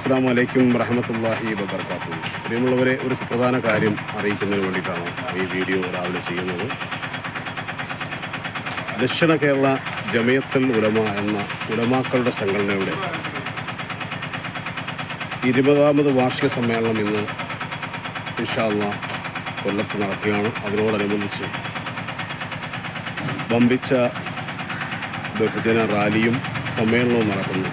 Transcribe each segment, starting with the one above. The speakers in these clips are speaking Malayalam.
അസ്സലാമു അലൈക്കും വറഹ്മത്തുള്ളാഹി വബറകാതുഹു. പ്രിയമുള്ളവരെ, ഒരു സുപ്രധാന കാര്യം അറിയിക്കുന്നതിന് വേണ്ടിയിട്ടാണ് ഈ വീഡിയോ രാവിലെ ചെയ്യുന്നത്. ദക്ഷിണ കേരള ജമിയത്തുൽ ഉലമ എന്ന ഉലമാക്കളുടെ സംഘടനയുടെ 20ാമത് വാർഷിക സമ്മേളനം ഇന്ന് ഇൻഷാ അല്ലാഹ് കൊല്ലത്ത് നടക്കുകയാണ്. അതിനോടനുബന്ധിച്ച് വമ്പിച്ച ബഹുജന റാലിയും സമ്മേളനവും നടക്കുന്നു.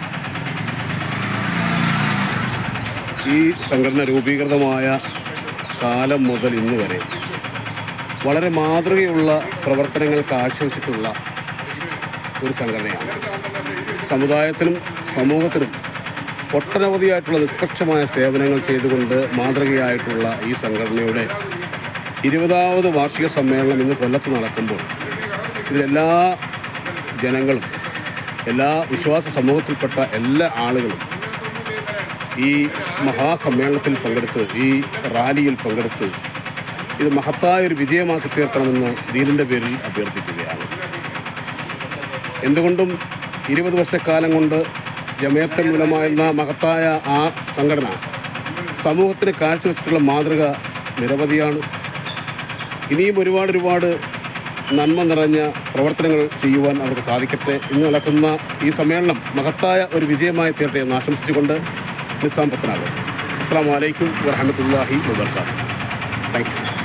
ഈ സംഘടന രൂപീകൃതമായ കാലം മുതൽ ഇന്ന് വരെ വളരെ മാതൃകയുള്ള പ്രവർത്തനങ്ങൾ കാഴ്ചവെച്ചിട്ടുള്ള ഒരു സംഘടനയാണ്. സമുദായത്തിനും സമൂഹത്തിനും ഒട്ടനവധിയായിട്ടുള്ള നിഷ്പക്ഷമായ സേവനങ്ങൾ ചെയ്തുകൊണ്ട് മാതൃകയായിട്ടുള്ള ഈ സംഘടനയുടെ 20ാമത് വാർഷിക സമ്മേളനം ഇന്ന് കൊല്ലത്ത് നടക്കുമ്പോൾ ഇതിലെല്ലാ ജനങ്ങളും, എല്ലാ വിശ്വാസ സമൂഹത്തിൽപ്പെട്ട എല്ലാ ആളുകളും ഈ മഹാസമ്മേളനത്തിൽ പങ്കെടുത്ത്, ഈ റാലിയിൽ പങ്കെടുത്ത് ഇത് മഹത്തായൊരു വിജയമാക്കി തീർക്കണമെന്ന് ദീനിൻ്റെ പേരിൽ അഭ്യർത്ഥിക്കുകയാണ്. എന്തുകൊണ്ടും 20 വർഷക്കാലം കൊണ്ട് ജമിയത്തുൽ ഉലമ എന്ന മഹത്തായ ആ സംഘടന സമൂഹത്തിന് കാഴ്ചവെച്ചിട്ടുള്ള മാതൃക നിരവധിയാണ്. ഇനിയും ഒരുപാട് നന്മ നിറഞ്ഞ പ്രവർത്തനങ്ങൾ ചെയ്യുവാൻ അവർക്ക് സാധിക്കട്ടെ. ഇന്ന് നടക്കുന്ന ഈ സമ്മേളനം മഹത്തായ ഒരു വിജയമായി തീരട്ടെ എന്ന് ആശംസിച്ചുകൊണ്ട് നിസാം പത്തനാട്. അസ്സലാമു അലൈക്കും വറഹ്മത്തുള്ളാഹി വബറകാതുഹു. Thank you.